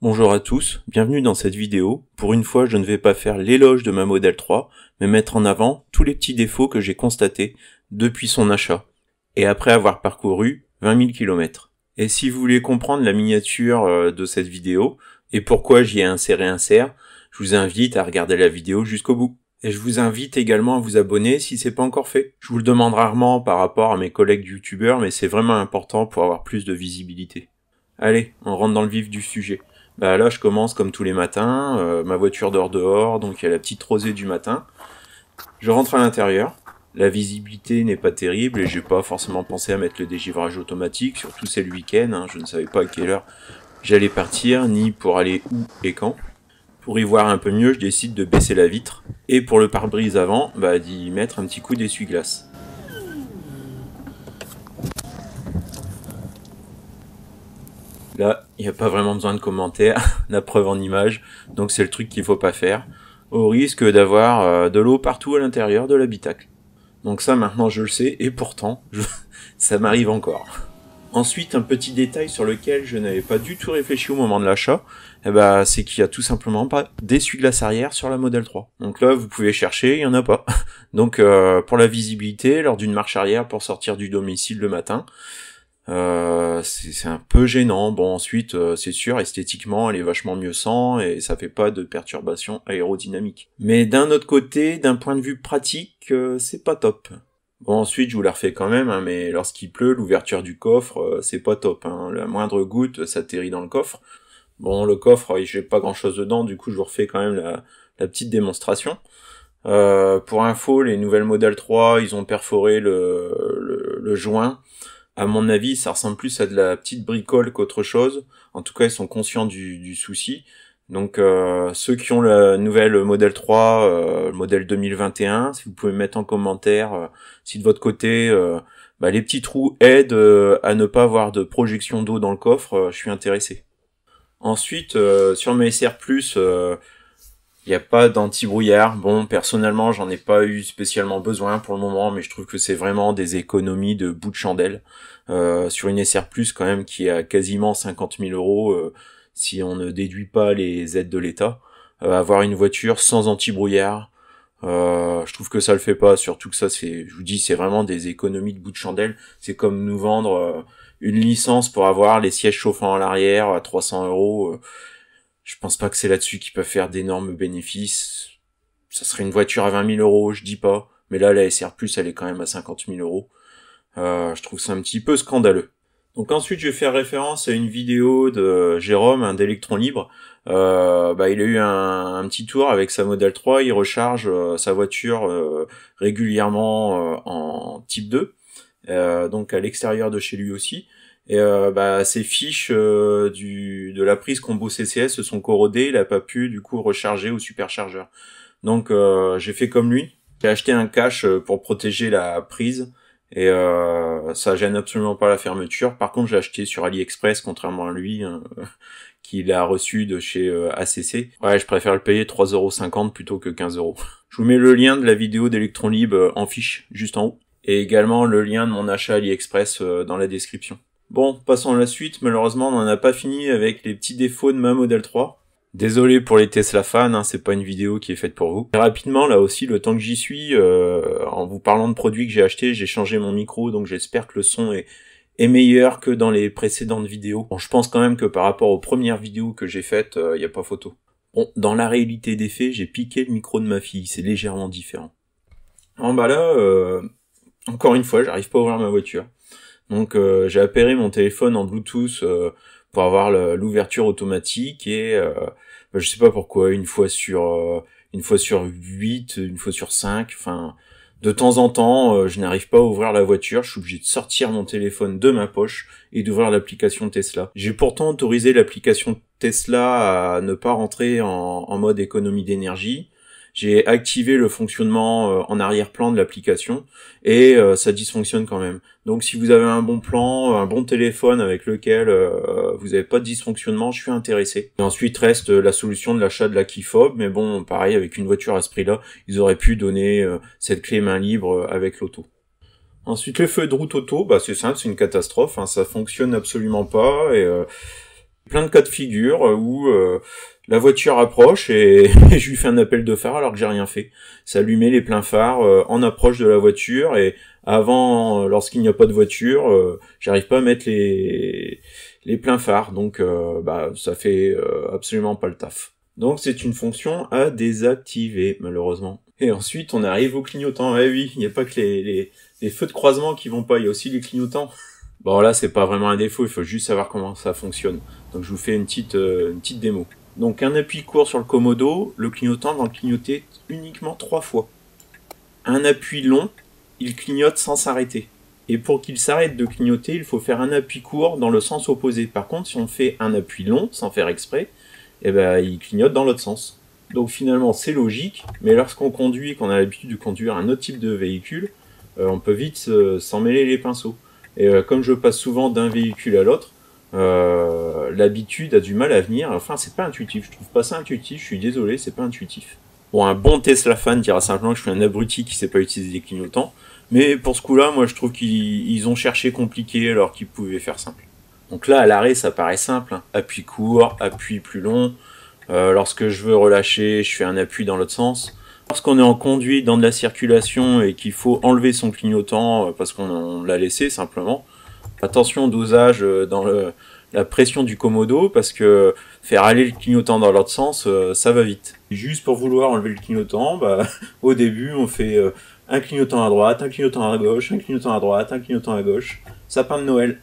Bonjour à tous, bienvenue dans cette vidéo. Pour une fois, je ne vais pas faire l'éloge de ma Model 3, mais mettre en avant tous les petits défauts que j'ai constatés depuis son achat, et après avoir parcouru 20 000 km. Et si vous voulez comprendre la miniature de cette vidéo, et pourquoi j'y ai inséré un cerf, je vous invite à regarder la vidéo jusqu'au bout. Et je vous invite également à vous abonner si c'est pas encore fait. Je vous le demande rarement par rapport à mes collègues youtubeurs, mais c'est vraiment important pour avoir plus de visibilité. Allez, on rentre dans le vif du sujet. Bah là je commence comme tous les matins, ma voiture dort dehors, donc il y a la petite rosée du matin. Je rentre à l'intérieur, la visibilité n'est pas terrible et j'ai pas forcément pensé à mettre le dégivrage automatique, surtout c'est le week-end, hein, je ne savais pas à quelle heure j'allais partir, ni pour aller où et quand. Pour y voir un peu mieux, je décide de baisser la vitre, et pour le pare-brise avant, bah d'y mettre un petit coup d'essuie-glace. Là, il n'y a pas vraiment besoin de commentaires, la preuve en image, donc c'est le truc qu'il faut pas faire, au risque d'avoir de l'eau partout à l'intérieur de l'habitacle. Donc ça maintenant je le sais, et pourtant, ça m'arrive encore. Ensuite, un petit détail sur lequel je n'avais pas du tout réfléchi au moment de l'achat, c'est qu'il y a tout simplement pas d'essuie-glace arrière sur la Model 3. Donc là, vous pouvez chercher, il n'y en a pas. Donc pour la visibilité, lors d'une marche arrière pour sortir du domicile le matin, c'est un peu gênant. Bon, ensuite c'est sûr, esthétiquement elle est vachement mieux sans et ça fait pas de perturbations aérodynamiques. Mais d'un autre côté, d'un point de vue pratique, c'est pas top. Bon, ensuite je vous la refais quand même, hein, mais lorsqu'il pleut, l'ouverture du coffre, c'est pas top, hein. La moindre goutte s'atterrit dans le coffre. Bon, le coffre, j'ai pas grand chose dedans, du coup je vous refais quand même la petite démonstration. Pour info, les nouvelles Model 3, ils ont perforé le joint. À mon avis, ça ressemble plus à de la petite bricole qu'autre chose. En tout cas, ils sont conscients du souci. Donc, ceux qui ont la nouvelle Model 3, modèle 2021, si vous pouvez mettre en commentaire si de votre côté, les petits trous aident à ne pas avoir de projection d'eau dans le coffre, je suis intéressé. Ensuite, sur mes SR+, il n'y a pas d'anti-brouillard. Bon, personnellement, j'en ai pas eu spécialement besoin pour le moment, mais je trouve que c'est vraiment des économies de bout de chandelle. Sur une SR+, quand même, qui est à quasiment 50 000 €, si on ne déduit pas les aides de l'État. Avoir une voiture sans anti-brouillard, je trouve que ça le fait pas, surtout que ça, je vous dis, c'est vraiment des économies de bout de chandelle. C'est comme nous vendre une licence pour avoir les sièges chauffants à l'arrière à 300 €. Je pense pas que c'est là-dessus qu'ils peuvent faire d'énormes bénéfices. Ça serait une voiture à 20 000 €, je dis pas. Mais là, la SR+, elle est quand même à 50 000 €. Je trouve ça un petit peu scandaleux. Donc ensuite, je vais faire référence à une vidéo de Jérôme, un d'Electron Libre. Il a eu un petit tour avec sa Model 3. Il recharge sa voiture régulièrement en type 2. Donc à l'extérieur de chez lui aussi. Et ses fiches de la prise combo CCS se sont corrodées, il a pas pu du coup recharger au superchargeur. Donc j'ai fait comme lui, j'ai acheté un cache pour protéger la prise et ça gêne absolument pas la fermeture. Par contre j'ai acheté sur AliExpress, contrairement à lui qu'il a reçu de chez ACC. Ouais, je préfère le payer 3,50 € plutôt que 15 €. Je vous mets le lien de la vidéo d'Electron Libre en fiche juste en haut et également le lien de mon achat AliExpress dans la description. Bon, passons à la suite. Malheureusement, on n'en a pas fini avec les petits défauts de ma Model 3. Désolé pour les Tesla fans, hein, c'est pas une vidéo qui est faite pour vous. Et rapidement, là aussi, le temps que j'y suis, en vous parlant de produits que j'ai achetés, j'ai changé mon micro, donc j'espère que le son est meilleur que dans les précédentes vidéos. Bon, je pense quand même que par rapport aux premières vidéos que j'ai faites, y a pas photo. Bon, dans la réalité des faits, j'ai piqué le micro de ma fille, c'est légèrement différent. Bon bah là, encore une fois, j'arrive pas à ouvrir ma voiture. Donc j'ai appairé mon téléphone en Bluetooth pour avoir l'ouverture automatique et je sais pas pourquoi, une fois sur 8, une fois sur 5, enfin de temps en temps je n'arrive pas à ouvrir la voiture, je suis obligé de sortir mon téléphone de ma poche et d'ouvrir l'application Tesla. J'ai pourtant autorisé l'application Tesla à ne pas rentrer en mode économie d'énergie. J'ai activé le fonctionnement en arrière-plan de l'application et ça dysfonctionne quand même. Donc si vous avez un bon plan, un bon téléphone avec lequel vous n'avez pas de dysfonctionnement, je suis intéressé. Et ensuite reste la solution de l'achat de la key fob, mais bon, pareil, avec une voiture à ce prix-là, ils auraient pu donner cette clé main libre avec l'auto. Ensuite, les feux de route auto, c'est simple, c'est une catastrophe, hein, ça fonctionne absolument pas et Plein de cas de figure où la voiture approche et je lui fais un appel de phare alors que j'ai rien fait. S'allumer les pleins phares en approche de la voiture et avant, lorsqu'il n'y a pas de voiture, j'arrive pas à mettre les pleins phares, donc ça fait absolument pas le taf. Donc c'est une fonction à désactiver malheureusement. Et ensuite on arrive au clignotant. Eh oui, il n'y a pas que les feux de croisement qui vont pas, il y a aussi les clignotants. Bon là c'est pas vraiment un défaut, il faut juste savoir comment ça fonctionne. Donc je vous fais une petite démo. Donc un appui court sur le commodo, le clignotant va clignoter uniquement 3 fois. Un appui long, il clignote sans s'arrêter. Et pour qu'il s'arrête de clignoter, il faut faire un appui court dans le sens opposé. Par contre, si on fait un appui long, sans faire exprès, il clignote dans l'autre sens. Donc finalement, c'est logique, mais lorsqu'on conduit, qu'on a l'habitude de conduire un autre type de véhicule, on peut vite s'en mêler les pinceaux. Et comme je passe souvent d'un véhicule à l'autre, l'habitude a du mal à venir. Enfin, c'est pas intuitif. Je trouve pas ça intuitif. Je suis désolé, c'est pas intuitif. Bon, un bon Tesla fan dira simplement que je suis un abruti qui sait pas utiliser les clignotants. Mais pour ce coup-là, moi, je trouve qu'ils ont cherché compliqué alors qu'ils pouvaient faire simple. Donc là, à l'arrêt, ça paraît simple. Hein. Appui court, appui plus long. Lorsque je veux relâcher, je fais un appui dans l'autre sens. Lorsqu'on est en conduite dans de la circulation et qu'il faut enlever son clignotant parce qu'on l'a laissé simplement, attention au dosage dans la pression du commodo parce que faire aller le clignotant dans l'autre sens, ça va vite. Juste pour vouloir enlever le clignotant, au début on fait un clignotant à droite, un clignotant à gauche, un clignotant à droite, un clignotant à gauche. Sapin de Noël.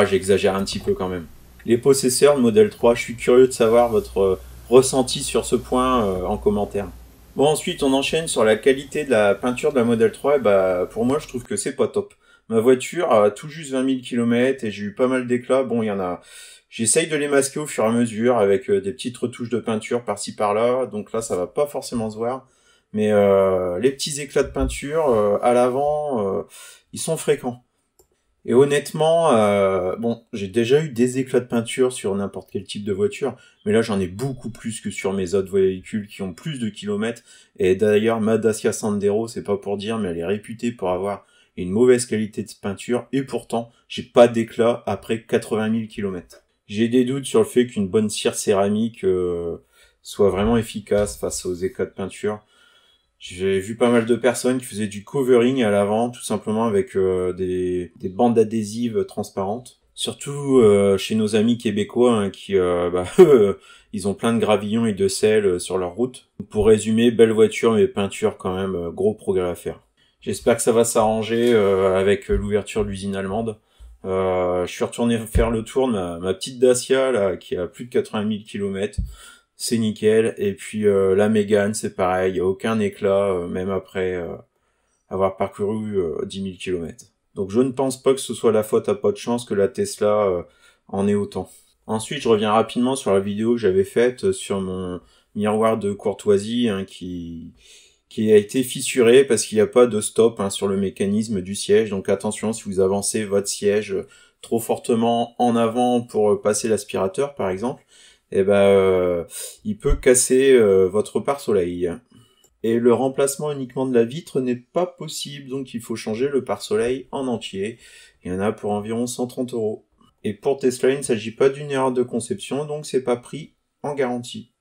J'exagère un petit peu quand même. Les possesseurs de Model 3, je suis curieux de savoir votre ressenti sur ce point en commentaire. Bon, ensuite on enchaîne sur la qualité de la peinture de la Model 3. Pour moi je trouve que c'est pas top. Ma voiture a tout juste 20 000 km et j'ai eu pas mal d'éclats. Bon, il y en a... J'essaye de les masquer au fur et à mesure avec des petites retouches de peinture par-ci par-là. Donc là, ça va pas forcément se voir. Mais les petits éclats de peinture à l'avant, ils sont fréquents. Et honnêtement, j'ai déjà eu des éclats de peinture sur n'importe quel type de voiture. Mais là, j'en ai beaucoup plus que sur mes autres véhicules qui ont plus de kilomètres. Et d'ailleurs, ma Dacia Sandero, c'est pas pour dire, mais elle est réputée pour avoir une mauvaise qualité de peinture, et pourtant, j'ai pas d'éclat après 80 000 km. J'ai des doutes sur le fait qu'une bonne cire céramique soit vraiment efficace face aux éclats de peinture. J'ai vu pas mal de personnes qui faisaient du covering à l'avant, tout simplement avec des bandes adhésives transparentes. Surtout chez nos amis québécois, hein, qui ils ont plein de gravillons et de sel sur leur route. Pour résumer, belle voiture mais peinture quand même, gros progrès à faire. J'espère que ça va s'arranger avec l'ouverture de l'usine allemande. Je suis retourné faire le tour de ma petite Dacia là, qui a plus de 80 000 km. C'est nickel. Et puis la Mégane, c'est pareil. Il n'y a aucun éclat, même après avoir parcouru 10 000 km. Donc je ne pense pas que ce soit la faute à pas de chance que la Tesla en ait autant. Ensuite, je reviens rapidement sur la vidéo que j'avais faite sur mon miroir de courtoisie hein, qui a été fissuré parce qu'il n'y a pas de stop hein, sur le mécanisme du siège. Donc attention, si vous avancez votre siège trop fortement en avant pour passer l'aspirateur par exemple, il peut casser votre pare-soleil. Et le remplacement uniquement de la vitre n'est pas possible, donc il faut changer le pare-soleil en entier. Il y en a pour environ 130 €. Et pour Tesla, il ne s'agit pas d'une erreur de conception, donc c'est pas pris en garantie.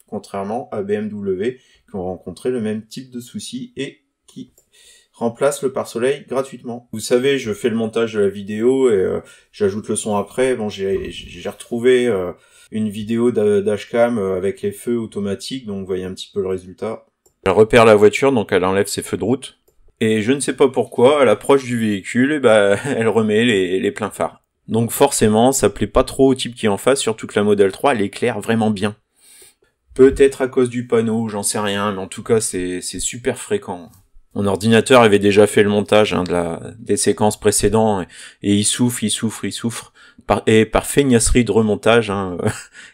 Contrairement à BMW, qui ont rencontré le même type de souci et qui remplace le pare-soleil gratuitement. Vous savez, je fais le montage de la vidéo et j'ajoute le son après. Bon, j'ai retrouvé une vidéo dashcam avec les feux automatiques, donc vous voyez un petit peu le résultat. Elle repère la voiture, donc elle enlève ses feux de route. Et je ne sais pas pourquoi, à l'approche du véhicule, elle remet les pleins phares. Donc forcément, ça plaît pas trop au type qui est en face, surtout que la Model 3, elle éclaire vraiment bien. Peut-être à cause du panneau, j'en sais rien, mais en tout cas, c'est super fréquent. Mon ordinateur avait déjà fait le montage hein, des séquences précédentes, et il souffre. Par feignasserie de remontage hein,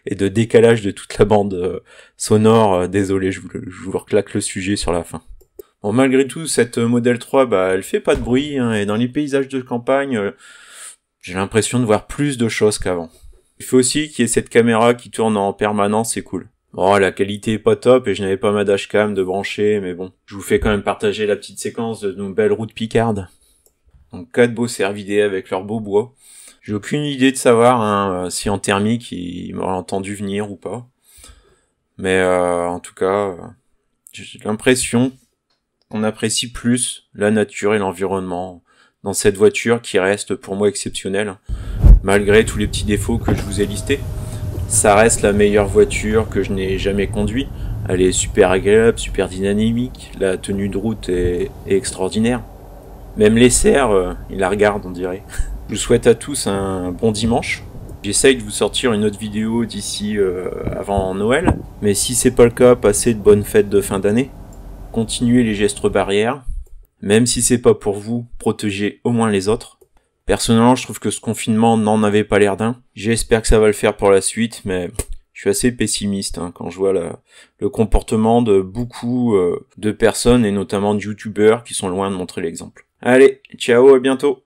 et de décalage de toute la bande sonore, désolé, je vous reclaque le sujet sur la fin. Bon, malgré tout, cette Model 3, elle fait pas de bruit, hein, et dans les paysages de campagne, j'ai l'impression de voir plus de choses qu'avant. Il faut aussi qu'il y ait cette caméra qui tourne en permanence, c'est cool. Bon, la qualité est pas top et je n'avais pas ma dashcam de brancher, mais bon, je vous fais quand même partager la petite séquence de nos belles routes picardes. Donc 4 beaux cervidés avec leur beau bois. J'ai aucune idée de savoir si en thermique il m'aurait entendu venir ou pas. Mais en tout cas, j'ai l'impression qu'on apprécie plus la nature et l'environnement dans cette voiture qui reste pour moi exceptionnelle, malgré tous les petits défauts que je vous ai listés. Ça reste la meilleure voiture que je n'ai jamais conduite. Elle est super agréable, super dynamique, la tenue de route est extraordinaire. Même les cerfs, ils la regardent, on dirait. Je vous souhaite à tous un bon dimanche. J'essaye de vous sortir une autre vidéo d'ici avant Noël, mais si c'est pas le cas, passez de bonnes fêtes de fin d'année. Continuez les gestes barrières. Même si c'est pas pour vous, protégez au moins les autres. Personnellement, je trouve que ce confinement n'en avait pas l'air d'un. J'espère que ça va le faire pour la suite, mais je suis assez pessimiste quand je vois le comportement de beaucoup de personnes, et notamment de youtubeurs qui sont loin de montrer l'exemple. Allez, ciao, à bientôt.